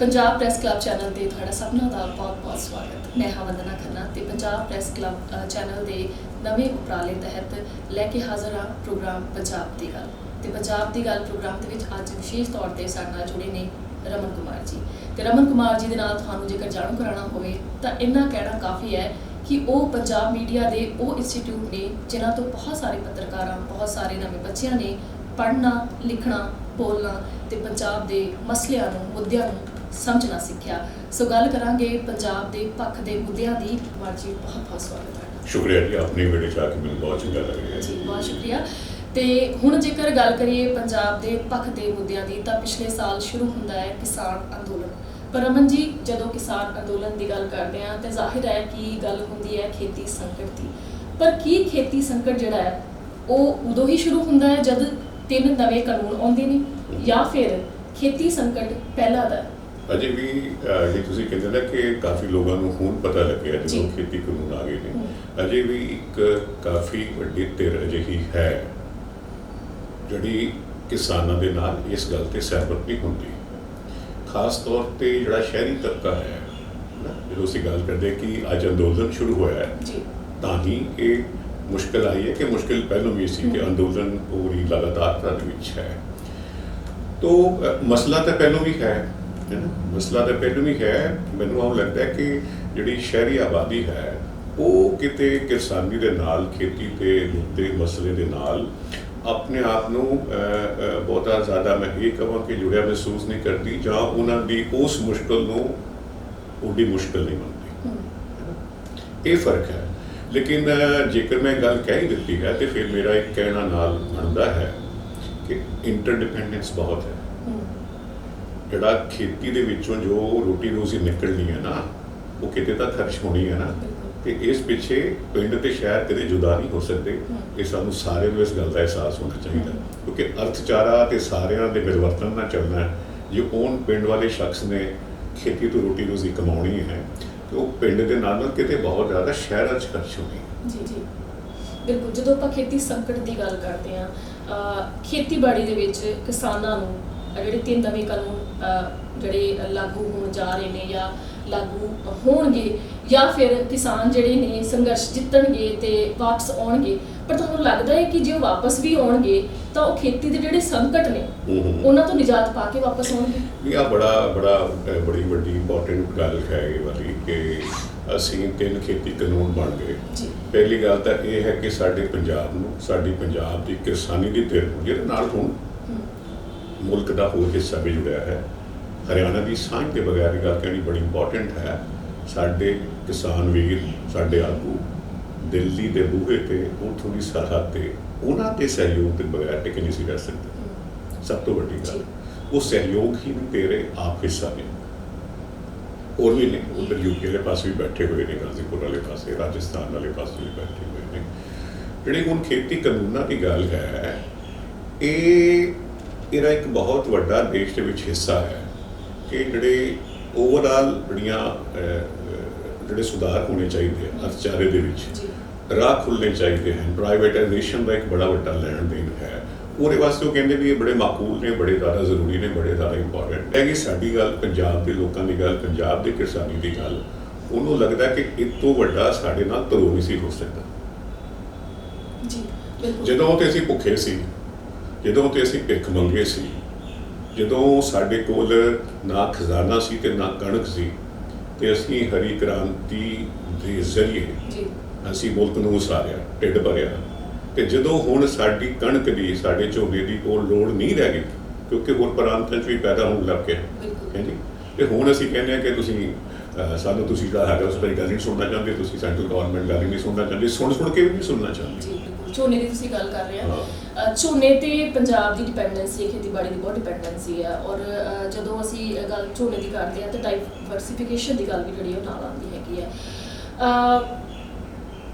Punjab press club channel ਤੇ ਤੁਹਾਡਾ ਸਭਨਾਂ ਦਾ ਬਹੁਤ-ਬਹੁਤ ਸਵਾਗਤ। ਮੈਂ ਹਾਂ ਵੰਦਨਾ ਖੰਨਾ ਤੇ ਪੰਜਾਬ ਪ੍ਰੈਸ ਕਲੱਬ ਚੈਨਲ ਦੇ ਨਵੇਂ ਉਪਰਾਲੇ ਤਹਿਤ ਲੈ ਕੇ ਹਾਜ਼ਰ ਹਾਂ ਪ੍ਰੋਗਰਾਮ ਪੰਜਾਬ ਦੀ ਗੱਲ। ਤੇ ਪੰਜਾਬ ਦੀ ਗੱਲ ਪ੍ਰੋਗਰਾਮ ਦੇ ਵਿੱਚ ਅੱਜ ਵਿਸ਼ੇਸ਼ ਤੌਰ ਤੇ ਸਾਡੇ ਨਾਲ ਜੁੜੇ ਨੇ ਰਮਨ ਕੁਮਾਰ ਜੀ। ਤੇ ਰਮਨ ਕੁਮਾਰ ਜੀ ਦੇ ਨਾਲ ਤੁਹਾਨੂੰ ਜੇਕਰ ਜਾਣੂ ਕਰਾਉਣਾ ਹੋਵੇ ਤਾਂ ਇੰਨਾ ਕਹਿਣਾ ਕਾਫੀ ਹੈ ਕਿ ਉਹ ਪੰਜਾਬ ਮੀਡੀਆ ਦੇ ਉਹ ਇੰਸਟੀਚਿਊਟ ਨੇ ਜਿਨ੍ਹਾਂ ਤੋਂ ਬਹੁਤ ਸਾਰੇ ਪੱਤਰਕਾਰਾਂ, ਬਹੁਤ ਸਾਰੇ ਨਵੇਂ ਬੱਚਿਆਂ ਨੇ ਪੜ੍ਹਨਾ, ਲਿਖਣਾ, ਬੋਲਣਾ ਤੇ ਪੰਜਾਬ ਦੇ ਮਸਲਿਆਂ ਨੂੰ, ਮੁੱਦਿਆਂ ਨੂੰ ਸਮਝਣਾ ਸਿੱਖਿਆ। ਸੋ ਗੱਲ ਕਰਾਂਗੇ ਪੰਜਾਬ ਦੇ ਪੱਖ ਦੇ ਮੁੱਦਿਆਂ ਦੀ। ਕੁਮਾਰ ਜੀ ਬਹੁਤ ਬਹੁਤ ਸਵਾਗਤ ਹੈ। ਸ਼ੁਕਰੀਆ ਜੀ, ਆਪਣੀ ਵੀਡੀਓ ਚਾ ਕੇ ਮੈਨੂੰ ਬਹੁਤ ਚੰਗਾ ਲੱਗ ਰਿਹਾ ਜੀ, ਬਹੁਤ ਸ਼ੁਕਰੀਆ। ਤੇ ਹੁਣ ਜੇਕਰ ਗੱਲ ਕਰੀਏ ਪੰਜਾਬ ਦੇ ਪੱਖ ਦੇ ਮੁੱਦਿਆਂ ਦੀ ਤਾਂ ਪਿਛਲੇ ਸਾਲ ਸ਼ੁਰੂ ਹੁੰਦਾ ਹੈ ਕਿਸਾਨ ਅੰਦੋਲਨ। ਪਰ ਰਮਨ ਜੀ, ਜਦੋਂ ਕਿਸਾਨ ਅੰਦੋਲਨ ਦੀ ਗੱਲ ਕਰਦੇ ਹਾਂ ਤਾਂ ਜ਼ਾਹਿਰ ਹੈ ਕਿ ਗੱਲ ਹੁੰਦੀ ਹੈ ਖੇਤੀ ਸੰਕਟ ਦੀ। ਪਰ ਕੀ ਖੇਤੀ ਸੰਕਟ ਜਿਹੜਾ ਹੈ ਉਹ ਉਦੋਂ ਹੀ ਸ਼ੁਰੂ ਹੁੰਦਾ ਹੈ ਜਦ 3 ਨਵੇਂ ਕਾਨੂੰਨ ਆਉਂਦੇ ਨੇ ਜਾਂ ਫਿਰ ਖੇਤੀ ਸੰਕਟ ਪਹਿਲਾਂ ਦਾ? ਅਜੇ ਵੀ ਜੇ ਤੁਸੀਂ ਕਹਿੰਦੇ ਨਾ ਕਿ ਕਾਫੀ ਲੋਕਾਂ ਨੂੰ ਹੁਣ ਪਤਾ ਲੱਗਿਆ ਜਦੋਂ ਖੇਤੀ ਕਾਨੂੰਨ ਆ ਗਏ ਨੇ, ਅਜੇ ਵੀ ਇੱਕ ਕਾਫੀ ਵੱਡੀ ਧਿਰ ਅਜਿਹੀ ਹੈ ਜਿਹੜੀ ਕਿਸਾਨਾਂ ਦੇ ਨਾਲ ਇਸ ਗੱਲ ਤੇ ਸਹਿਮਤ ਨਹੀਂ ਹੁੰਦੀ। ਖਾਸ ਤੌਰ ਤੇ ਜਿਹੜਾ ਸ਼ਹਿਰੀ ਤਬਕਾ ਹੈ, ਜਦੋਂ ਅਸੀਂ ਗੱਲ ਕਰਦੇ ਕਿ ਅੱਜ ਅੰਦੋਲਨ ਸ਼ੁਰੂ ਹੋਇਆ ਹੈ ਤਾਂ ਹੀ ਇਹ ਮੁਸ਼ਕਿਲ ਆਈ ਹੈ ਕਿ ਮੁਸ਼ਕਿਲ ਪਹਿਲਾਂ ਵੀ ਸੀ ਕਿ ਅੰਦੋਲਨ ਪੂਰੀ ਲਗਾਤਾਰਤਾ ਦੇ ਵਿੱਚ ਹੈ। ਤੋ ਮਸਲਾ ਤਾਂ ਪਹਿਲਾਂ ਵੀ ਹੈ ਨਾ, ਮਸਲਾ ਤਾਂ ਪਹਿਲਾਂ ਵੀ ਹੈ। ਮੈਨੂੰ ਆਉਂ ਲੱਗਦਾ ਹੈ ਕਿ ਜਿਹੜੀ ਸ਼ਹਿਰੀ ਆਬਾਦੀ ਹੈ ਉਹ ਕਿਤੇ ਕਿਸਾਨੀ ਦੇ ਨਾਲ, ਖੇਤੀ ਦੇ ਮੁੱਦੇ ਮਸਲੇ ਦੇ ਨਾਲ ਆਪਣੇ ਆਪ ਨੂੰ ਬਹੁਤਾ ਜ਼ਿਆਦਾ ਮੈਂ ਇਹ ਕਹਾਂ ਕਿ ਜੁੜਿਆ ਮਹਿਸੂਸ ਨਹੀਂ ਕਰਦੀ, ਜਾਂ ਉਹਨਾਂ ਦੀ ਉਸ ਮੁਸ਼ਕਿਲ ਨੂੰ ਉਹਦੀ ਮੁਸ਼ਕਿਲ ਨਹੀਂ ਮੰਨਦੀ। ਇਹ ਫਰਕ ਹੈ। ਲੇਕਿਨ ਜੇਕਰ ਮੈਂ ਗੱਲ ਕਹਿ ਹੀ ਦਿੱਤੀ ਹੈ ਤੇ ਫਿਰ ਮੇਰਾ ਇੱਕ ਕਹਿਣਾ ਨਾਲ ਬਣਦਾ ਹੈ ਕਿ ਇੰਟਰਡਿਪੈਂਡੈਂਸ ਬਹੁਤ ਹੈ। ਜਿਹੜਾ ਖੇਤੀ ਦੇ ਵਿੱਚੋਂ ਜੋ ਰੋਟੀ ਰੋਜ਼ੀ ਨਿਕਲਣੀ ਹੈ ਨਾ, ਉਹ ਕਿਤੇ ਤਾਂ ਖਰਚ ਹੋਣੀ ਹੈ ਨਾ, ਤੇ ਇਸ ਪਿੱਛੇ ਪਿੰਡ ਤੇ ਸ਼ਹਿਰ ਕਦੇ ਜੁਦਾ ਨਹੀਂ ਹੋ ਸਕਦੇ। ਇਹ ਸਾਨੂੰ ਸਾਰਿਆਂ ਨੂੰ ਇਸ ਗੱਲ ਦਾ ਅਹਿਸਾਸ ਹੋਣਾ ਚਾਹੀਦਾ, ਕਿਉਂਕਿ ਅਰਥਚਾਰਾ ਤੇ ਸਾਰਿਆਂ ਦੇ ਮਿਲਵਰਤਨ ਨਾਲ ਚੱਲਣਾ ਹੈ। ਜੇ ਉਹ ਪਿੰਡ ਵਾਲੇ ਸ਼ਖਸ ਨੇ ਖੇਤੀ ਤੋਂ ਰੋਟੀ ਰੋਜ਼ੀ ਕਮਾਉਣੀ ਹੈ ਤੇ ਉਹ ਪਿੰਡ ਦੇ ਨਾਲ ਕਿਤੇ ਬਹੁਤ ਜ਼ਿਆਦਾ ਸ਼ਹਿਰਾਂ 'ਚ ਖਰਚ ਹੋਣੀ। ਜੀ ਜੀ, ਬਿਲਕੁਲ। ਜਦੋਂ ਆਪਾਂ ਖੇਤੀ ਸੰਕਟ ਦੀ ਗੱਲ ਕਰਦੇ ਹਾਂ, ਖੇਤੀਬਾੜੀ ਦੇ ਵਿੱਚ ਕਿਸਾਨਾਂ ਨੂੰ ਜਿਹੜੇ 3 ਨਵੇਂ ਕਾਨੂੰਨ ਜਿਹੜੇ ਲਾਗੂ ਹੋਣ ਜਾ ਰਹੇ ਨੇ ਜਾਂ ਲਾਗੂ ਹੋਣਗੇ, ਜਾਂ ਫਿਰ ਕਿਸਾਨ ਜਿਹੜੇ ਨੇ ਸੰਘਰਸ਼ ਜਿੱਤਣਗੇ ਤੇ ਵਾਪਸ ਆਉਣਗੇ, ਪਰ ਤੁਹਾਨੂੰ ਲੱਗਦਾ ਹੈ ਕਿ ਜੇ ਉਹ ਵਾਪਸ ਵੀ ਆਉਣਗੇ ਤਾਂ ਉਹ ਖੇਤੀ ਦੇ ਜਿਹੜੇ ਸੰਕਟ ਨੇ ਉਹਨਾਂ ਤੋਂ ਨਿਜਾਤ ਪਾ ਕੇ ਵਾਪਸ ਆਉਣਗੇ? ਇਹ ਬੜੀ ਵੱਡੀ ਇੰਪੋਰਟੈਂਟ ਗੱਲ ਹੈ ਇਹ ਵਾਲੀ ਕਿ ਅਸੀਂ 3 ਖੇਤੀ ਕਾਨੂੰਨ ਬਣ ਗਏ। ਪਹਿਲੀ ਗੱਲ ਤਾਂ ਇਹ ਹੈ ਕਿ ਸਾਡੇ ਪੰਜਾਬ ਨੂੰ, ਸਾਡੀ ਪੰਜਾਬ ਦੀ ਕਿਸਾਨੀ ਦੀ ਧਿਰ ਜਿਹਦੇ ਨਾਲ ਹੁਣ ਮੁਲਕ ਦਾ ਹੋਰ ਹਿੱਸਾ ਵੀ ਜੁੜਿਆ ਹੈ। ਹਰਿਆਣਾ ਦੀ ਸਾਂਝ ਦੇ ਬਗੈਰ ਇਹ ਗੱਲ ਕਹਿਣੀ ਬੜੀ ਇੰਪੋਰਟੈਂਟ ਹੈ। ਸਾਡੇ ਕਿਸਾਨ ਵੀਰ, ਸਾਡੇ ਆਗੂ ਦਿੱਲੀ ਦੇ ਬੂਹੇ ਤੇ, ਉੱਥੋਂ ਦੀ ਸਰਹੱਦ ਤੇ, ਉਹਨਾਂ ਦੇ ਸਹਿਯੋਗ ਦੇ ਬਗੈਰ ਟਿਕ ਨਹੀਂ ਸੀ ਰਹਿ ਸਕਦੇ। ਸਭ ਤੋਂ ਵੱਡੀ ਗੱਲ ਉਹ ਸਹਿਯੋਗ ਹੀ ਨਹੀਂ ਦੇ ਰਹੇ, ਆਪ ਹਿੱਸਾ ਨੇ। ਹੋਰ ਵੀ ਨੇ, ਉਧਰ ਯੂਪੀ ਵਾਲੇ ਪਾਸੇ ਵੀ ਬੈਠੇ ਹੋਏ ਨੇ, ਗਾਜ਼ੀਪੁਰ ਵਾਲੇ ਪਾਸੇ, ਰਾਜਸਥਾਨ ਵਾਲੇ ਪਾਸੇ ਵੀ ਬੈਠੇ ਹੋਏ ਨੇ। ਜਿਹੜੀ ਹੁਣ ਖੇਤੀ ਕਾਨੂੰਨਾਂ ਦੀ ਗੱਲ ਹੈ, ਇਹਦਾ ਇੱਕ ਬਹੁਤ ਵੱਡਾ ਦੇਸ਼ ਦੇ ਵਿੱਚ ਹਿੱਸਾ ਹੈ ਕਿ ਜਿਹੜੇ ਓਵਰਆਲ ਜਿਹੜੇ ਸੁਧਾਰ ਹੋਣੇ ਚਾਹੀਦੇ ਹਨ ਅਰਥਚਾਰੇ ਦੇ ਵਿੱਚ, ਰਾਹ ਖੁੱਲ੍ਹਣੇ ਚਾਹੀਦੇ ਹਨ। ਪ੍ਰਾਈਵੇਟਾਈਜੇਸ਼ਨ ਦਾ ਇੱਕ ਬੜਾ ਵੱਡਾ ਲੈਣ ਦੇਣ ਹੈ। ਉਹਦੇ ਵਾਸਤੇ ਉਹ ਕਹਿੰਦੇ ਵੀ ਇਹ ਬੜੇ ਮਾਕੂਲ ਨੇ, ਬੜੇ ਜ਼ਿਆਦਾ ਜ਼ਰੂਰੀ ਨੇ, ਬੜੇ ਜ਼ਿਆਦਾ ਇੰਪੋਰਟੈਂਟ ਹੈ। ਕਿ ਸਾਡੀ ਗੱਲ, ਪੰਜਾਬ ਦੇ ਲੋਕਾਂ ਦੀ ਗੱਲ, ਪੰਜਾਬ ਦੇ ਕਿਸਾਨੀ ਦੀ ਗੱਲ, ਉਹਨੂੰ ਲੱਗਦਾ ਕਿ ਇਸ ਤੋਂ ਵੱਡਾ ਸਾਡੇ ਨਾਲ ਧਰੋ ਨਹੀਂ ਸੀ ਹੋ ਸਕਦਾ। ਜਦੋਂ ਤੇ ਅਸੀਂ ਭੁੱਖੇ ਸੀ, ਜਦੋਂ ਤੇ ਅਸੀਂ ਭਿੱਖ ਮੰਗੇ ਸੀ, ਜਦੋਂ ਸਾਡੇ ਕੋਲ ਨਾ ਖਜ਼ਾਨਾ ਸੀ ਤੇ ਨਾ ਕਣਕ ਸੀ, ਤੇ ਅਸੀਂ ਹਰੀ ਕ੍ਰਾਂਤੀ ਦੇ ਜ਼ਰੀਏ ਅਸੀਂ ਮੁਲਕ ਨੂੰ ਉਸਾਰਿਆ, ਢਿੱਡ ਭਰਿਆ। ਤੇ ਜਦੋਂ ਹੁਣ ਸਾਡੀ ਕਣਕ ਦੀ, ਸਾਡੇ ਝੋਨੇ ਦੀ ਕੋਲ ਲੋੜ ਨਹੀਂ ਰਹਿ ਗਈ, ਕਿਉਂਕਿ ਹੋਰ ਪ੍ਰਾਂਤਾਂ 'ਚ ਵੀ ਪੈਦਾ ਹੋਣ ਲੱਗ ਪਿਆ ਹੈ ਜੀ, ਤੇ ਹੁਣ ਅਸੀਂ ਕਹਿੰਦੇ ਹਾਂ ਕਿ ਸਾਨੂੰ ਤੁਸੀਂ ਜਿਹੜਾ ਹੈਗਾ ਉਸ ਬਾਰੇ ਗੱਲ ਨਹੀਂ ਸੁਣਨਾ ਚਾਹੁੰਦੇ, ਤੁਸੀਂ ਸੈਂਟਰਲ ਗਵਰਨਮੈਂਟ ਗੱਲ ਨਹੀਂ ਸੁਣਨਾ ਚਾਹੁੰਦੇ, ਸੁਣ ਕੇ ਵੀ ਨਹੀਂ ਸੁਣਨਾ ਚਾਹੁੰਦੇ। ਝੋਨੇ ਦੀ ਤੁਸੀਂ ਗੱਲ ਕਰ ਰਹੇ ਹੋ। ਝੋਨੇ ਤੇ ਪੰਜਾਬ ਦੀ ਡਿਪੈਂਡੈਂਸੀ, ਖੇਤੀਬਾੜੀ ਦੀ ਬਹੁਤ ਡਿਪੈਂਡੈਂਸੀ ਹੈ। ਔਰ ਜਦੋਂ ਅਸੀਂ ਗੱਲ ਝੋਨੇ ਦੀ ਕਰਦੇ ਹਾਂ ਤਾਂ ਡਾਈਵਰਸੀਫਿਕੇਸ਼ਨ ਦੀ ਗੱਲ ਵੀ ਜਿਹੜੀ ਉਹ ਨਾਲ ਆਉਂਦੀ ਹੈਗੀ ਹੈ।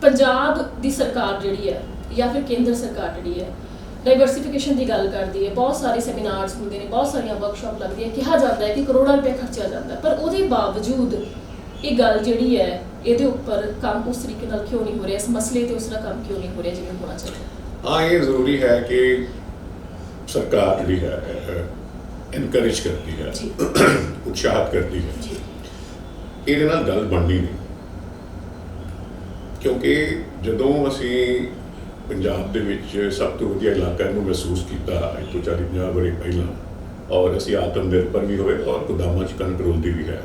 ਪੰਜਾਬ ਦੀ ਸਰਕਾਰ ਜਿਹੜੀ ਹੈ ਜਾਂ ਫਿਰ ਕੇਂਦਰ ਸਰਕਾਰ ਜਿਹੜੀ ਹੈ ਡਾਈਵਰਸੀਫਿਕੇਸ਼ਨ ਦੀ ਗੱਲ ਕਰਦੀ ਹੈ। ਬਹੁਤ ਸਾਰੇ ਸੈਮੀਨਾਰਸ ਹੁੰਦੇ ਨੇ, ਬਹੁਤ ਸਾਰੀਆਂ ਵਰਕਸ਼ਾਪ ਲੱਗਦੀਆਂ, ਕਿਹਾ ਜਾਂਦਾ ਹੈ ਕਿ ਕਰੋੜਾਂ ਰੁਪਏ ਖਰਚਿਆ ਜਾਂਦਾ, ਪਰ ਉਹਦੇ ਬਾਵਜੂਦ ਇਹ ਗੱਲ ਜਿਹੜੀ ਹੈ ਇਹਦੇ ਉੱਪਰ ਕੰਮ ਉਸ ਤਰੀਕੇ ਨਾਲ ਕਿਉਂ ਨਹੀਂ ਹੋ ਰਿਹਾ, ਇਸ ਮਸਲੇ ਤੇ ਉਸ ਦਾ ਕੰਮ ਕਿਉਂ ਨਹੀਂ ਹੋ ਰਿਹਾ ਜਿਵੇਂ ਹੋਣਾ ਚਾਹੀਦਾ? ਹਾਂ, ਇਹ ਜ਼ਰੂਰੀ ਹੈ ਕਿ ਸਰਕਾਰ ਜਿਹੜੀ ਹੈ ਇਨਕਰੇਜ ਕਰਦੀ ਹੈ ਉਤਸ਼ਾਹਿਤ ਕਰਦੀ ਹੈ। ਜੀ ਇਹਦੇ ਨਾਲ ਗੱਲ ਬਣਨੀ ਨਹੀਂ, ਕਿਉਂਕਿ ਜਦੋਂ ਅਸੀਂ ਪੰਜਾਬ ਦੇ ਵਿੱਚ ਸਭ ਤੋਂ ਵਧੀਆ ਇਲਾਕਾ ਨੂੰ ਮਹਿਸੂਸ ਕੀਤਾ ਅੱਜ ਤੋਂ 40-50 ਵਰ੍ਹੇ ਪਹਿਲਾਂ, ਔਰ ਅਸੀਂ ਆਤਮ ਨਿਰਭਰ ਵੀ ਹੋਏ ਔਰ ਗੋਦਾਮਾਂ 'ਚ ਕਣਕ ਰੁਲਦੀ ਵੀ ਹੈ,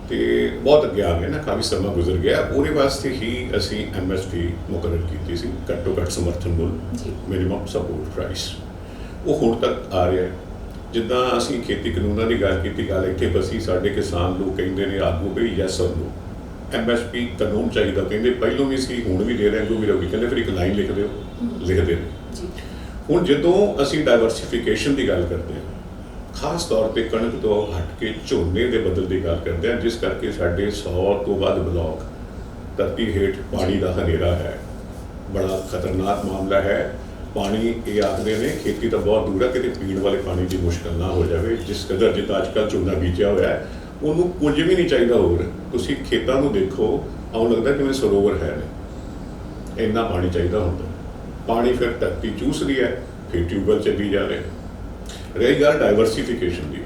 ਤੇ ਬਹੁਤ ਅੱਗੇ ਆ ਗਏ ਨਾ, ਕਾਫੀ ਸਮਾਂ ਗੁਜ਼ਰ ਗਿਆ। ਉਹਦੇ ਵਾਸਤੇ ਹੀ ਅਸੀਂ MSP ਮੁਕਰਰ ਕੀਤੀ ਸੀ, ਘੱਟੋ ਘੱਟ ਸਮਰਥਨ ਮੁੱਲ, ਮਿਨੀਮਮ ਸਪੋਰਟ ਪ੍ਰਾਈਸ। ਉਹ ਹੁਣ ਤੱਕ ਆ ਰਿਹਾ ਹੈ। ਜਿੱਦਾਂ ਅਸੀਂ ਖੇਤੀ ਕਾਨੂੰਨਾਂ ਦੀ ਗੱਲ ਕੀਤੀ, ਗੱਲ ਇੱਥੇ ਫਸੀ, ਸਾਡੇ ਕਿਸਾਨ ਲੋਕ ਕਹਿੰਦੇ ਨੇ ਆਗੂ ਵੀ ਯੈਸ ਔਰ ਨੋ, MSP ਕਾਨੂੰਨ ਚਾਹੀਦਾ, ਕਹਿੰਦੇ ਪਹਿਲੋਂ ਵੀ ਸੀ ਹੁਣ ਵੀ ਦੇ ਰਹੇ, ਅੱਗੋਂ ਵੀ ਰਹੂਗੀ, ਕਹਿੰਦੇ ਫਿਰ ਇੱਕ ਲਾਈਨ ਲਿਖ ਦਿਓ, ਲਿਖਦੇ ਨੇ। ਹੁਣ ਜਦੋਂ ਅਸੀਂ ਡਾਇਵਰਸੀਫਿਕੇਸ਼ਨ ਦੀ ਗੱਲ ਕਰਦੇ ਹਾਂ, ਖਾਸ ਤੌਰ ਤੇ ਕਣਕ ਤੋਂ ਹਟ ਕੇ ਝੋਨੇ ਦੇ ਬਦਲ ਦੀ ਗੱਲ ਕਰਦੇ ਹਾਂ, ਜਿਸ ਕਰਕੇ ਸਾਡੇ 100 ਤੋਂ ਵੱਧ ਬਲਾਕ ਧਰਤੀ ਹੇਠ ਪਾਣੀ ਦਾ ਹਨੇਰਾ ਹੈ, ਬੜਾ ਖਤਰਨਾਕ ਮਾਮਲਾ ਹੈ। ਪਾਣੀ ਇਹ ਆਖਦੇ ਨੇ ਖੇਤੀ ਤਾਂ ਬਹੁਤ ਦੂਰ ਹੈ, ਕਿਤੇ ਪੀਣ ਵਾਲੇ ਪਾਣੀ ਦੀ ਮੁਸ਼ਕਲ ਨਾ ਹੋ ਜਾਵੇ। ਜਿਸ ਕਦਰ ਜਿੱਦਾਂ ਅੱਜ ਕੱਲ੍ਹ ਝੋਨਾ ਬੀਜਿਆ ਹੋਇਆ ਹੈ, ਉਹਨੂੰ ਕੁਝ ਵੀ ਨਹੀਂ ਚਾਹੀਦਾ ਹੋਰ। ਤੁਸੀਂ ਖੇਤਾਂ ਨੂੰ ਦੇਖੋ, ਆਉਂ ਲੱਗਦਾ ਜਿਵੇਂ ਸਰੋਵਰ ਹੈ ਨੇ, ਇੰਨਾ ਪਾਣੀ ਚਾਹੀਦਾ ਹੁੰਦਾ। ਪਾਣੀ ਫਿਰ ਧਰਤੀ ਚੂਸ ਰਹੀ ਹੈ, ਫਿਰ ਟਿਊਬਵੈੱਲ ਚੱਲੀ ਜਾ ਰਹੇ। ਰਹੀ ਗੱਲ ਡਾਇਵਰਸੀਫਿਕੇਸ਼ਨ ਦੀ,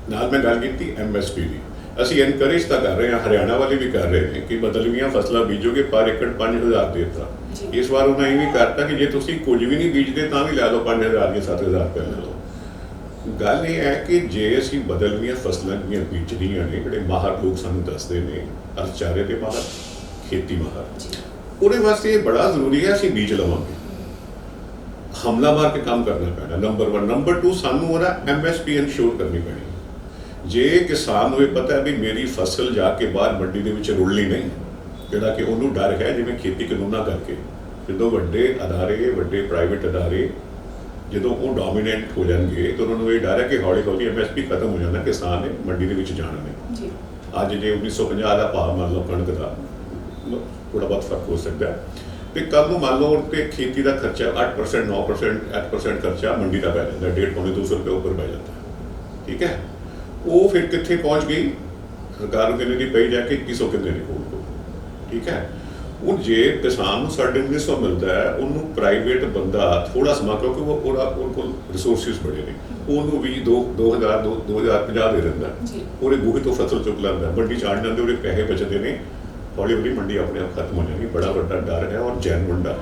ਨਾਲ ਮੈਂ ਗੱਲ ਕੀਤੀ MSP ਦੀ, ਅਸੀਂ ਐਨਕਰੇਜ ਤਾਂ ਕਰ ਰਹੇ ਹਾਂ, ਹਰਿਆਣਾ ਵਾਲੇ ਵੀ ਕਰ ਰਹੇ ਨੇ ਕਿ ਬਦਲਵੀਆਂ ਫਸਲਾਂ ਬੀਜੋਗੇ ਪਰ ਏਕੜ 5000 ਦੇ ਦਿੱਤਾ। ਇਸ ਵਾਰ ਉਹਨਾਂ ਇਹ ਵੀ ਕਰਤਾ ਕਿ ਜੇ ਤੁਸੀਂ ਕੁਝ ਵੀ ਨਹੀਂ ਬੀਜਦੇ ਤਾਂ ਵੀ ਲੈ ਲਓ 5000 ਜਾਂ 7000 ਰੁਪਏ ਲੈ ਲਓ। ਗੱਲ ਇਹ ਹੈ ਕਿ ਜੇ ਅਸੀਂ ਬਦਲਵੀਆਂ ਫਸਲਾਂ ਦੀਆਂ ਬੀਜਣੀਆਂ ਨੇ, ਜਿਹੜੇ ਮਾਹਰ ਲੋਕ ਸਾਨੂੰ ਦੱਸਦੇ ਨੇ, ਅਰਚਾਰੇ ਦੇ ਮਾਹਰ, ਖੇਤੀ ਮਾਹਰ, ਉਹਦੇ ਵਾਸਤੇ ਇਹ ਬੜਾ ਜ਼ਰੂਰੀ ਹੈ ਅਸੀਂ ਬੀਜ ਲਵਾਂਗੇ। ਹਮਲਾ ਮਾਰ ਕੇ ਕੰਮ ਕਰਨਾ ਪੈਣਾ, ਨੰਬਰ 1। ਨੰਬਰ 2, ਸਾਨੂੰ ਉਹਦਾ MSP ਇਨਸ਼ੋਰ ਕਰਨੀ ਪੈਣੀ। ਜੇ ਕਿਸਾਨ ਨੂੰ ਇਹ ਪਤਾ ਹੈ ਵੀ ਮੇਰੀ ਫਸਲ ਜਾ ਕੇ ਬਾਹਰ ਮੰਡੀ ਦੇ ਵਿੱਚ ਰੁਲਣੀ ਨਹੀਂ, ਜਿਹੜਾ ਕਿ ਉਹਨੂੰ ਡਰ ਹੈ, ਜਿਵੇਂ ਖੇਤੀ ਕਾਨੂੰਨਾਂ ਕਰਕੇ ਜਦੋਂ ਵੱਡੇ ਅਦਾਰੇ, ਵੱਡੇ ਪ੍ਰਾਈਵੇਟ ਅਦਾਰੇ ਜਦੋਂ ਉਹ ਡੋਮੀਨੈਂਟ ਹੋ ਜਾਣਗੇ ਤਾਂ ਉਹਨਾਂ ਨੂੰ ਇਹ ਡਰ ਹੈ ਕਿ ਹੌਲੀ ਹੌਲੀ MSP ਖਤਮ ਹੋ ਜਾਣਾ, ਕਿਸਾਨ ਨੇ ਮੰਡੀ ਦੇ ਵਿੱਚ ਜਾਣਾ ਨਹੀਂ। ਅੱਜ ਜੇ 1950 ਦਾ ਭਾਅ ਮੰਨ ਲਓ ਕਣਕ ਦਾ, ਥੋੜ੍ਹਾ ਬਹੁਤ ਫਰਕ ਹੋ ਸਕਦਾ, ਤੇ ਕੱਲ੍ਹ ਨੂੰ ਮੰਨ ਲਓ ਕਿ ਖੇਤੀ ਦਾ ਖਰਚਾ 8%, 9%, 8% ਖਰਚਾ ਮੰਡੀ ਦਾ ਪੈ ਜਾਂਦਾ, 150-200 ਰੁਪਏ ਉੱਪਰ ਪੈ ਜਾਂਦਾ, ਠੀਕ ਹੈ। ਉਹ ਫਿਰ ਕਿੱਥੇ ਪਹੁੰਚ ਗਈ, ਸਰਕਾਰ ਨੂੰ ਕਿੰਨੇ ਦੀ ਪਈ ਜਾ ਕੇ 2100 ਕਿੰਨੇ ਦੀ ਕੋਲ, ਠੀਕ ਹੈ। ਹੁਣ ਜੇ ਕਿਸਾਨ ਨੂੰ 1950 ਮਿਲਦਾ ਹੈ, ਉਹਨੂੰ ਪ੍ਰਾਈਵੇਟ ਬੰਦਾ ਥੋੜ੍ਹਾ ਸਮਾਂ, ਕਿਉਂਕਿ ਉਹਦੇ ਕੋਲ ਰਿਸੋਰਸਿਸ ਬੜੇ ਨੇ, ਉਹਨੂੰ ਵੀ 2050 ਦੇ ਦਿੰਦਾ, ਉਹਦੇ ਗੋਹੇ ਤੋਂ ਫਸਲ ਚੁੱਕ ਲੈਂਦਾ, ਮੰਡੀ ਚਾੜ ਜਾਂਦੇ, ਉਹਦੇ ਪੈਸੇ ਬਚਦੇ ਨੇ, ਹੌਲੀ ਹੌਲੀ ਮੰਡੀ ਆਪਣੇ ਆਪ ਖਤਮ ਹੋ ਜਾਣੀ। ਬੜਾ ਵੱਡਾ ਡਰ ਹੈ ਔਰ ਜੈਨੂਇਨ ਡਰ ਹੈ।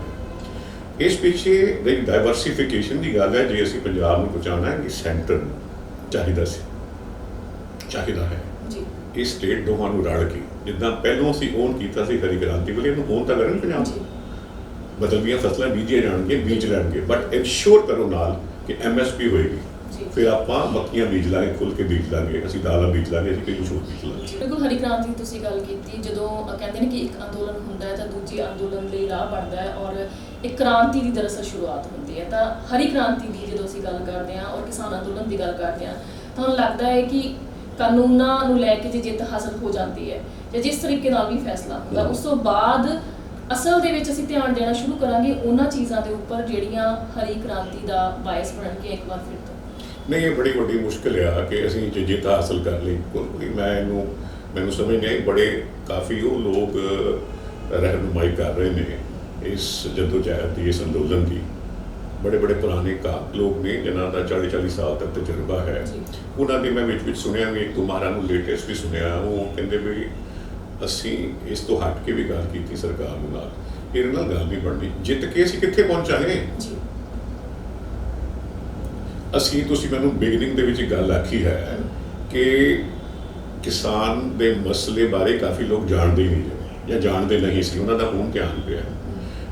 ਇਸ ਪਿੱਛੇ ਡਾਇਵਰਸੀਫਿਕੇਸ਼ਨ ਦੀ ਗੱਲ ਹੈ। ਜੇ ਅਸੀਂ ਪੰਜਾਬ ਨੂੰ ਪਹੁੰਚਾਉਣਾ ਹੈ ਕਿ ਸੈਂਟਰ ਚਾਹੀਦਾ ਹੈ ਇਹ ਸਟੇਟ ਦੋਵਾਂ ਨੂੰ ਰਲ ਕੇ, ਜਿੱਦਾਂ ਪਹਿਲੋਂ ਅਸੀਂ ਓਨ ਕੀਤਾ ਸੀ ਹਰੀ ਕ੍ਰਾਂਤੀ ਵੇਲੇ, ਇਹਨੂੰ ਓਨ ਤਾਂ ਕਰਨ ਪੰਜਾਬ ਬਦਲਵੀਆਂ ਫਸਲਾਂ ਬੀਜੀਆਂ ਜਾਣਗੇ, ਬੀਜ ਲੈਣਗੇ, ਬਟ ਇਨਸ਼ੋਰ ਕਰੋ ਨਾਲ ਕਿ MSP ਹੋਏਗੀ। ਫਿਰ ਆਪਾਂ ਮੱਕੀਆਂ ਬੀਜ ਲਾਂਗੇ, ਖੁੱਲ੍ਹ ਕੇ ਬੀਜ ਲਾਂਗੇ, ਅਸੀਂ ਦਾਲਾਂ ਬੀਜ ਲਾਂਗੇ, ਅਸੀਂ ਕੋਈ ਕੁਛ ਹੋਰ ਬੀਜ ਲਾਂਗੇ। ਬਿਲਕੁਲ, ਹਰੀ ਕ੍ਰਾਂਤੀ ਦੀ ਤੁਸੀਂ ਗੱਲ ਕੀਤੀ। ਜਦੋਂ ਕਹਿੰਦੇ ਨੇ ਕਿ ਇੱਕ ਅੰਦੋਲਨ ਹੁੰਦਾ ਹੈ ਤਾਂ ਦੂਜੇ ਅੰਦੋਲਨ ਲਈ ਰਾਹ ਬਣਦਾ ਹੈ, ਔਰ ਇੱਕ ਕ੍ਰਾਂਤੀ ਦੀ ਦਰਅਸਲ ਸ਼ੁਰੂਆਤ ਹੁੰਦੀ ਹੈ। ਤਾਂ ਹਰੀ ਕ੍ਰਾਂਤੀ ਦੀ ਜਦੋਂ ਅਸੀਂ ਗੱਲ ਕਰਦੇ ਹਾਂ ਔਰ ਕਿਸਾਨ ਅੰਦੋਲਨ ਦੀ ਗੱਲ ਕਰਦੇ ਹਾਂ, ਤੁਹਾਨੂੰ ਲੱਗਦਾ ਹੈ ਕਿ ਕਾਨੂੰਨਾਂ ਨੂੰ ਲੈ ਕੇ ਜੇ ਜਿੱਤ ਹਾਸਲ ਹੋ ਜਾਂਦੀ ਹੈ ਜਾਂ ਜਿਸ ਤਰੀਕੇ ਨਾਲ ਵੀ ਫੈਸਲਾ ਹੁੰਦਾ, ਉਸ ਤੋਂ ਬਾਅਦ ਅਸਲ ਦੇ ਵਿੱਚ ਅਸੀਂ ਧਿਆਨ ਦੇਣਾ ਸ਼ੁਰੂ ਕਰਾਂਗੇ ਉਹਨਾਂ ਚੀਜ਼ਾਂ ਦੇ ਉੱਪਰ ਜਿਹੜੀਆਂ ਹਰੀ ਕ੍ਰਾਂਤੀ ਦਾ ਬਾਇਸ ਬਣਨਗੇ ਇੱਕ ਵਾਰ ਫਿਰ ਤੋਂ? ਨਹੀਂ, ਇਹ ਬੜੀ ਵੱਡੀ ਮੁਸ਼ਕਿਲ ਆ ਕਿ ਅਸੀਂ ਜੇ ਜਿੱਤ ਹਾਸਲ ਕਰ ਲਈ। ਕੋਈ ਮੈਨੂੰ ਸਮਝ ਨਹੀਂ, ਬੜੇ ਕਾਫੀ ਉਹ ਲੋਕ ਰਹਿਨੁਮਾਈ ਕਰ ਰਹੇ ਨੇ ਇਸ ਜਦੋਜਹਿਦ ਦੀ, ਇਸ ਅੰਦੋਲਨ ਦੀ। ਬੜੇ ਪੁਰਾਣੇ ਲੋਕ ਨੇ ਜਿਨ੍ਹਾਂ ਦਾ 40-40 ਸਾਲ ਤੱਕ ਤਜਰਬਾ ਹੈ। ਉਹਨਾਂ ਦੇ ਮੈਂ ਵਿੱਚ ਸੁਣਿਆ ਵੀ, ਤੁਹਾਡਾ ਨੂੰ ਲੇਟੈਸਟ ਵੀ ਸੁਣਿਆ, ਉਹ ਕਹਿੰਦੇ ਵੀ ਅਸੀਂ ਇਸ ਤੋਂ ਹਟ ਕੇ ਵੀ ਗੱਲ ਕੀਤੀ ਸਰਕਾਰ ਨਾਲ, ਇਹਦੇ ਨਾਲ ਗੱਲ ਨਹੀਂ ਬਣਨੀ। ਜਿੱਤ ਕੇ ਅਸੀਂ ਕਿੱਥੇ ਪਹੁੰਚਾਂਗੇ? ਤੁਸੀਂ ਮੈਨੂੰ ਬਿਗਨਿੰਗ ਦੇ ਵਿੱਚ ਗੱਲ ਆਖੀ ਹੈ ਕਿ ਕਿਸਾਨ ਦੇ ਮਸਲੇ ਬਾਰੇ ਕਾਫੀ ਲੋਕ ਜਾਣਦੇ ਹੀ ਨਹੀਂ ਜਾਂ ਜਾਣਦੇ ਨਹੀਂ ਸੀ, ਉਹਨਾਂ ਦਾ ਹੁਣ ਧਿਆਨ ਪਿਆ।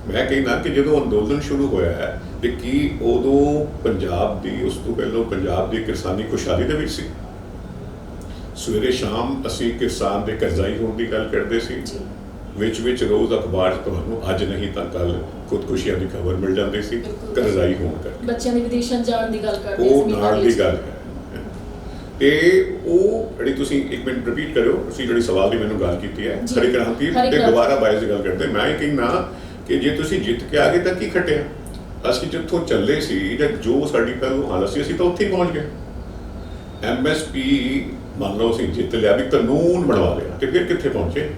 ਮੈਂ ਕਹਿੰਦਾ ਕਿ ਜਦੋਂ ਅੰਦੋਲਨ ਸ਼ੁਰੂ ਹੋਇਆ ਹੈ ਤੇ ਕੀ ਉਦੋਂ ਪੰਜਾਬ ਦੀ, ਉਸ ਤੋਂ ਪਹਿਲਾਂ ਪੰਜਾਬ ਦੀ ਕਿਸਾਨੀ ਖੁਸ਼ਹਾਲੀ ਦੇ ਵਿੱਚ ਸੀ? ਸਵੇਰੇ ਸ਼ਾਮ ਅਸੀਂ ਕਿਸਾਨ ਦੇ ਕਰਜ਼ਾਈ ਹੋਣ ਦੀ ਗੱਲ ਕਰਦੇ ਸੀ, ਵਿੱਚ ਰੋਜ਼ ਅਖਬਾਰ 'ਚ ਤੁਹਾਨੂੰ ਅੱਜ ਨਹੀਂ ਤਾਂ ਕੱਲ ਖੁਦਕੁਸ਼ੀਆਂ ਦੀ ਖਬਰ ਮਿਲ ਜਾਂਦੀ ਸੀ ਕਰਜ਼ਾਈ ਹੋਣ ਕਰਕੇ। ਬੱਚਿਆਂ ਦੇ ਵਿਦੇਸ਼ਾਂ ਜਾਣ ਦੀ ਗੱਲ ਕਰਦੇ ਸੀ, ਉਹ ਨਾਲ ਦੀ ਗੱਲ ਹੈ। ਤੇ ਉਹ ਜਿਹੜੀ ਤੁਸੀਂ ਇੱਕ ਮਿੰਟ ਰਿਪੀਟ ਕਰਿਓ, ਤੁਸੀਂ ਜਿਹੜੀ ਸਵਾਲ ਦੀ ਮੈਨੂੰ ਗੱਲ ਕੀਤੀ ਹੈ ਹਰੀ ਕ੍ਰਾਂਤੀ ਤੇ ਦੁਬਾਰਾ ਬਾਇਸ ਦੀ ਗੱਲ ਕਰਦੇ, ਮੈਂ ਇਹ ਕਹਿੰਦਾ ਕਿ ਜੇ ਤੁਸੀਂ ਜਿੱਤ ਕੇ ਆ ਗਏ ਤਾਂ ਕੀ ਖੱਟਿਆ? ਅਸੀਂ ਜਿੱਥੋਂ ਚੱਲੇ ਸੀ ਜਾਂ ਜੋ ਸਾਡੀ ਪਹਿਲੋਂ ਹਾਲਤ ਸੀ, ਅਸੀਂ ਤਾਂ ਉੱਥੇ ਹੀ ਪਹੁੰਚ ਗਏ। MSP ਮੰਨ ਲਓ ਅਸੀਂ ਜਿੱਤ ਲਿਆ, ਵੀ ਕਾਨੂੰਨ ਬਣਵਾ ਲਿਆ, ਤੇ ਫਿਰ ਕਿੱਥੇ ਪਹੁੰਚੇ?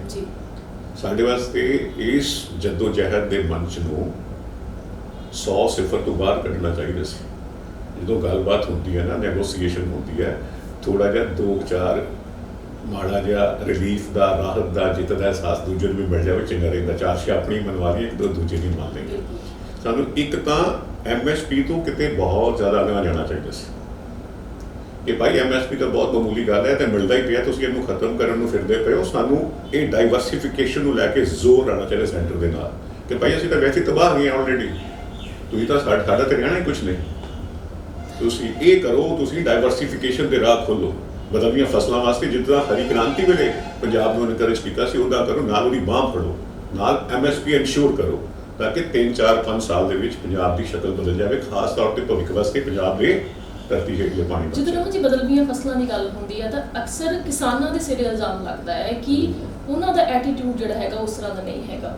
ਸਾਡੇ ਵਾਸਤੇ ਇਸ ਜਦੋਜਹਿਦ ਦੇ ਮੰਚ ਨੂੰ 100 ਤੋਂ ਬਾਹਰ ਕੱਢਣਾ ਚਾਹੀਦਾ ਸੀ। ਜਦੋਂ ਗੱਲਬਾਤ ਹੁੰਦੀ ਹੈ ਨਾ, ਨੈਗੋਸੀਏਸ਼ਨ ਹੁੰਦੀ ਹੈ, ਥੋੜਾ ਜਿਹਾ 2-4 ਮਾੜਾ ਜਿਹਾ ਰਿਲੀਫ ਦਾ, ਰਾਹਤ ਦਾ, ਜਿੱਤ ਦਾ ਅਹਿਸਾਸ ਦੂਜੇ ਨੂੰ ਵੀ ਮਿਲ ਜਾਵੇ, ਚੰਗਾ ਰਹਿੰਦਾ। 4 ਛੇ ਆਪਣੀ ਮੰਨਵਾ ਲਈਏ, 2 ਦੂਜੇ ਦੀ ਮੰਨ ਲਈਏ। ਸਾਨੂੰ ਇੱਕ ਤਾਂ MSP ਤੋਂ ਕਿਤੇ ਬਹੁਤ ਜ਼ਿਆਦਾ ਅੱਗੇ ਜਾਣਾ ਚਾਹੀਦਾ ਸੀ ਕਿ ਭਾਈ MSP ਤਾਂ ਬਹੁਤ ਮਾਮੂਲੀ ਗੱਲ ਹੈ ਤੇ ਮਿਲਦਾ ਹੀ ਪਿਆ, ਤੁਸੀਂ ਇਹਨੂੰ ਖਤਮ ਕਰਨ ਨੂੰ ਫਿਰਦੇ ਪਏ ਹੋ। ਸਾਨੂੰ ਇਹ ਡਾਈਵਰਸਿਫਿਕੇਸ਼ਨ ਨੂੰ ਲੈ ਕੇ ਜ਼ੋਰ ਲਾਉਣਾ ਚਾਹੀਦਾ ਸੈਂਟਰ ਦੇ ਨਾਲ ਕਿ ਭਾਈ ਅਸੀਂ ਤਾਂ ਵੈਸੇ ਤਬਾਹ ਗਏ ਆਲਰੇਡੀ, ਤੁਸੀਂ ਤਾਂ ਸਾਡਾ ਤੇ ਰਹਿਣਾ ਹੀ ਕੁਛ ਨਹੀਂ। ਤੁਸੀਂ ਇਹ ਕਰੋ, ਤੁਸੀਂ ਡਾਈਵਰਸਿਫਿਕੇਸ਼ਨ ਦੇ ਰਾਹ ਖੋਲੋ, ਬਦਲਵੀਆਂ ਫਸਲਾਂ ਵਾਸਤੇ ਜਿੱਦਾਂ ਹਰੀ ਕ੍ਰਾਂਤੀ ਵੇਲੇ ਪੰਜਾਬ ਨੂੰ ਇਨਕਰੇਜ ਕੀਤਾ ਸੀ ਉਹਦਾ ਕਰੋ, ਨਾਲ ਉਹਦੀ ਬਾਂਹ ਫੜੋ, ਨਾਲ MSP ਇਨਸ਼ੋਰ ਕਰੋ ਤਾਂ ਕਿ 3-4-5 ਸਾਲ ਦੇ ਵਿੱਚ ਪੰਜਾਬ ਦੀ ਸ਼ਕਲ ਬਦਲ ਜਾਵੇ, ਖਾਸ ਤੌਰ ਤੇ ਭਵਿੱਖ ਵਾਸਤੇ ਪੰਜਾਬ ਦੇ ਧਰਤੀ ਹੇਠਲੇ ਪਾਣੀ ਦਾ। ਜਦੋਂ ਰਮਨ ਜੀ ਬਦਲਵੀਆਂ ਫਸਲਾਂ ਦੀ ਗੱਲ ਹੁੰਦੀ ਹੈ ਤਾਂ ਅਕਸਰ ਕਿਸਾਨਾਂ ਦੇ ਸਿਰੇ ਇਲਜ਼ਾਮ ਲੱਗਦਾ ਹੈ ਕਿ ਉਹਨਾਂ ਦਾ ਐਟੀਟਿਊਡ ਜਿਹੜਾ ਹੈਗਾ ਉਸ ਤਰ੍ਹਾਂ ਦਾ ਨਹੀਂ ਹੈਗਾ,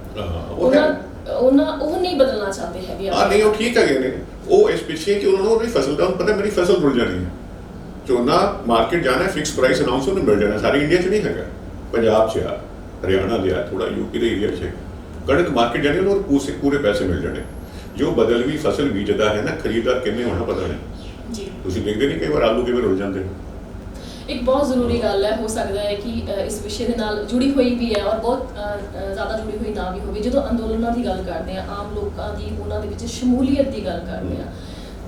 ਉਹ ਨਹੀਂ ਬਦਲਣਾ ਚਾਹੁੰਦੇ ਹੈਗੇ। ਨਹੀਂ, ਉਹ ਠੀਕ ਹੈਗੇ ਨੇ, ਉਹ ਇਸ ਪਿੱਛੇ ਕਿ ਉਹਨਾਂ ਨੂੰ ਉਹਦੀ ਫਸਲ ਦਾ ਪਤਾ, ਮੇਰੀ ਫਸਲ ਰੁਲ ਜਾਣੀ ਹੈ, ਝੋਨਾ ਮਾਰਕੀਟ ਜਾਣਾ, ਫਿਕਸ ਪ੍ਰਾਈਸ ਅਨਾਉਂਸ ਉਹਨੂੰ ਮਿਲ ਜਾਣਾ। ਸਾਰੀ ਇੰਡੀਆ 'ਚ ਨਹੀਂ ਹੈਗਾ, ਪੰਜਾਬ 'ਚ ਆ, ਹਰਿਆਣਾ ਦੇ ਆ, ਥੋੜਾ UP ਦੇ ਏਰੀਆ 'ਚ ਕਣਕ ਮਾਰਕੀਟ ਜਾਣੀ, ਉਹਨੂੰ ਪੂਰੇ ਪੈਸੇ ਮਿਲ ਜਾਣੇ। ਜੋ ਬਦਲਵੀ ਫਸਲ ਬੀਜਦਾ ਹੈ ਨਾ, ਖਰੀਦਦਾਰ ਕਿੰਨੇ ਹੋਣਾ ਪਤਾ ਨਹੀਂ ਜੀ। ਤੁਸੀਂ ਦੇਖਦੇ ਨਹੀਂ ਕਈ ਵਾਰ ਆਲੂ ਕਿਵੇਂ ਰੁਲ ਜਾਂਦੇ। ਇੱਕ ਬਹੁਤ ਜ਼ਰੂਰੀ ਗੱਲ ਹੈ, ਹੋ ਸਕਦਾ ਹੈ ਕਿ ਇਸ ਵਿਸ਼ੇ ਦੇ ਨਾਲ ਜੁੜੀ ਹੋਈ ਵੀ ਹੈ ਔਰ ਬਹੁਤ ਜ਼ਿਆਦਾ ਜੁੜੀ ਹੋਈ ਨਾ ਵੀ ਹੋਵੇ। ਜਦੋਂ ਅੰਦੋਲਨਾਂ ਦੀ ਗੱਲ ਕਰਦੇ ਹਾਂ, ਆਮ ਲੋਕਾਂ ਦੀ ਉਹਨਾਂ ਦੇ ਵਿੱਚ ਸ਼ਮੂਲੀਅਤ ਦੀ ਗੱਲ ਕਰਦੇ ਹਾਂ,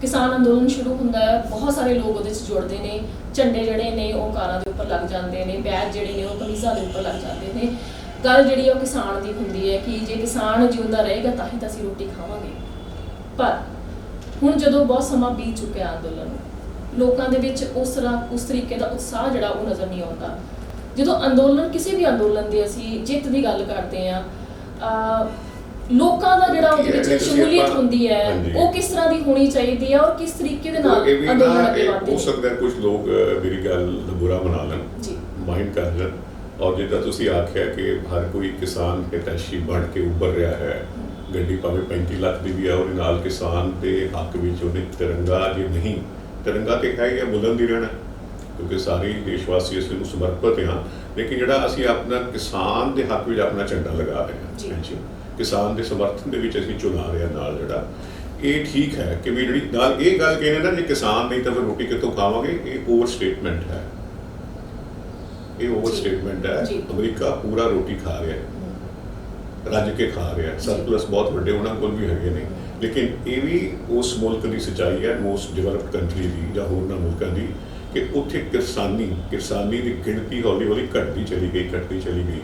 ਕਿਸਾਨ ਅੰਦੋਲਨ ਸ਼ੁਰੂ ਹੁੰਦਾ ਹੈ, ਬਹੁਤ ਸਾਰੇ ਲੋਕ ਉਹਦੇ 'ਚ ਜੁੜਦੇ ਨੇ, ਝੰਡੇ ਜਿਹੜੇ ਨੇ ਉਹ ਕਾਰਾਂ ਦੇ ਉੱਪਰ ਲੱਗ ਜਾਂਦੇ ਨੇ, ਬੈਜ ਜਿਹੜੇ ਨੇ ਉਹ ਕਮੀਜ਼ਾਂ ਦੇ ਉੱਪਰ ਲੱਗ ਜਾਂਦੇ ਨੇ। ਗੱਲ ਜਿਹੜੀ ਉਹ ਕਿਸਾਨ ਦੀ ਹੁੰਦੀ ਹੈ ਕਿ ਜੇ ਕਿਸਾਨ ਜਿਉਂਦਾ ਰਹੇਗਾ ਤਾਂ ਹੀ ਤਾਂ ਅਸੀਂ ਰੋਟੀ ਖਾਵਾਂਗੇ। ਪਰ ਹੁਣ ਜਦੋਂ ਬਹੁਤ ਸਮਾਂ ਬੀਤ ਚੁੱਕਿਆ ਅੰਦੋਲਨ ਨੂੰ, ਲੋਕਾਂ ਦੇ ਵਿੱਚ ਉਸ ਤਰੀਕੇ ਦਾ ਉਤਸ਼ਾਹ ਜਿਹੜਾ ਉਹ ਨਜ਼ਰ ਨਹੀਂ ਆਉਂਦਾ। ਜਦੋਂ ਅੰਦੋਲਨ, ਕਿਸੇ ਵੀ ਅੰਦੋਲਨ ਦੀ ਅਸੀਂ ਜਿੱਤ ਦੀ ਗੱਲ ਕਰਦੇ ਹਾਂ, ਲੋਕਾਂ ਦਾ ਜਿਹੜਾ ਉਹਦੇ ਵਿੱਚ ਸ਼ਮੂਲੀਅਤ ਹੁੰਦੀ ਹੈ ਉਹ ਕਿਸ ਤਰ੍ਹਾਂ ਦੀ ਹੋਣੀ ਚਾਹੀਦੀ ਹੈ ਔਰ ਕਿਸ ਤਰੀਕੇ ਦੇ ਨਾਲ ਅੰਦੋਲਨ ਅੱਗੇ ਵਧਦੇ ਹੋ ਸਕਦਾ ਹੈ। ਕੁਝ ਲੋਕ ਮੇਰੀ ਗੱਲ ਦਾ ਬੁਰਾ ਬਣਾ ਲੈਣ, ਮਾਈਂਡ ਕਰ ਲੈਣ, ਔਰ ਜਿੱਦਾਂ ਤੁਸੀਂ ਆਖਿਆ ਕਿ ਹਰ ਕੋਈ ਕਿਸਾਨ ਹਿਤੈਸ਼ੀ ਬਣ ਕੇ ਉੱਭਰ ਰਿਹਾ ਹੈ, ਗੱਡੀ ਭਾਵੇਂ 35 ਲੱਖ ਦੀ ਵੀ ਹੈ, ਉਹਦੇ ਨਾਲ ਕਿਸਾਨ ਦੇ ਹੱਕ ਵਿੱਚ ਉਹਨੇ ਤਿਰੰਗਾ, ਜੇ ਨਹੀਂ ਤਿਰੰਗਾ ਤੇ ਹੈ ਜਾਂ ਬੁਲੰਦ ਹੀ ਰਹਿਣਾ, ਕਿਉਂਕਿ ਸਾਰੇ ਦੇਸ਼ ਵਾਸੀ ਇਸ ਨੂੰ ਸਮਰਪਿਤ ਹਾਂ। ਲੇਕਿਨ ਜਿਹੜਾ ਅਸੀਂ ਆਪਣਾ ਕਿਸਾਨ ਦੇ ਹੱਕ ਵਿੱਚ ਆਪਣਾ ਝੰਡਾ ਲਗਾ ਰਹੇ ਹਾਂ, ਕਿਸਾਨ ਦੇ ਸਮਰਥਨ ਦੇ ਵਿੱਚ ਅਸੀਂ ਚੁਣਾ ਰਹੇ ਹਾਂ ਨਾਲ, ਜਿਹੜਾ ਇਹ ਠੀਕ ਹੈ ਕਿ ਵੀ ਜਿਹੜੀ ਨਾਲ ਇਹ ਗੱਲ ਕਹਿੰਦੇ ਨਾ, ਜੇ ਕਿਸਾਨ ਨਹੀਂ ਤਾਂ ਫਿਰ ਰੋਟੀ ਕਿੱਥੋਂ ਖਾਵਾਂਗੇ, ਇਹ ਓਵਰ ਸਟੇਟਮੈਂਟ ਹੈ। ਇਹ ਓਵਰ ਸਟੇਟਮੈਂਟ ਹੈ। ਅਮਰੀਕਾ ਪੂਰਾ ਰੋਟੀ ਖਾ ਰਿਹਾ ਹੈ, ਰੱਜ ਕੇ ਖਾ ਰਿਹਾ, ਸਰਪਲਸ ਬਹੁਤ ਵੱਡੇ ਉਹਨਾਂ ਕੋਲ ਵੀ ਹੈਗੇ ਨੇ। ਲੇਕਿਨ ਇਹ ਵੀ ਉਸ ਮੁਲਕ ਦੀ ਸੱਚਾਈ ਹੈ, ਮੋਸਟ ਡਿਵੈਲਪਡ ਕੰਟਰੀ ਦੀ ਜਾਂ ਹੋਰਨਾਂ ਮੁਲਕਾਂ ਦੀ, ਕਿ ਉੱਥੇ ਕਿਰਸਾਨੀ ਦੀ ਗਿਣਤੀ ਹੌਲੀ ਹੌਲੀ ਘਟਦੀ ਚਲੀ ਗਈ।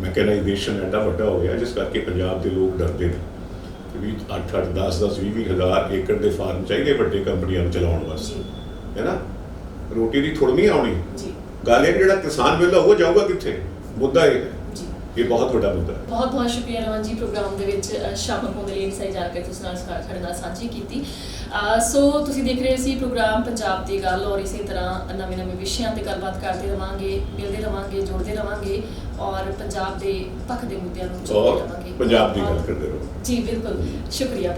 ਮੈਕਨਾਈਜੇਸ਼ਨ ਐਡਾ ਵੱਡਾ ਹੋ ਗਿਆ ਜਿਸ ਕਰਕੇ ਪੰਜਾਬ ਦੇ ਲੋਕ ਡਰਦੇ ਨੇ ਵੀ 8-8, 10-10, 20 ਹਜ਼ਾਰ ਏਕੜ ਦੇ ਫਾਰਮ ਚਾਹੀਦੇ ਵੱਡੇ ਕੰਪਨੀਆਂ ਨੂੰ ਚਲਾਉਣ ਵਾਸਤੇ, ਹੈ ਨਾ। ਰੋਟੀ ਦੀ ਥੁੜ ਨਹੀਂ ਆਉਣੀ। ਗੱਲ ਇਹ, ਜਿਹੜਾ ਕਿਸਾਨ ਵਿਹਲਾ ਉਹ ਜਾਊਗਾ ਕਿੱਥੇ, ਮੁੱਦਾ ਇਹ ਹੈ। ਇਹ ਬਹੁਤ ਵੱਡਾ ਮੁੱਦਾ ਹੈ। ਬਹੁਤ ਬਹੁਤ ਸ਼ੁਕਰੀਆ ਰਮਨ ਜੀ, ਪ੍ਰੋਗਰਾਮ ਦੇ ਵਿੱਚ ਸ਼ਾਮਲ ਹੋਣ ਦੇ ਲਈ ਸਹੀ ਜਾਣਕਾਰੀ ਤੁਸੀਂ ਸਾਡੇ ਨਾਲ ਸਾਂਝੀ ਕੀਤੀ। ਸੋ ਤੁਸੀਂ ਦੇਖ ਰਹੇ ਸੀ ਪ੍ਰੋਗਰਾਮ ਪੰਜਾਬ ਦੀ ਗੱਲ, ਔਰ ਇਸੇ ਤਰ੍ਹਾਂ ਨਵੇਂ ਵਿਸ਼ਿਆਂ ਤੇ ਗੱਲਬਾਤ ਕਰਦੇ ਰਵਾਂਗੇ, ਮਿਲਦੇ ਰਵਾਂਗੇ, ਜੁੜਦੇ ਰਵਾਂਗੇ ਔਰ ਪੰਜਾਬ ਦੇ ਪੱਖ ਦੇ ਮੁੱਦਿਆਂ ਨੂੰ ਜੁੜਦੇ ਰਵਾਂਗੇ, ਪੰਜਾਬ ਦੀ ਗੱਲ ਕਰਦੇ ਰਹੋ। ਜੀ ਬਿਲਕੁਲ, ਸ਼ੁਕਰੀਆ।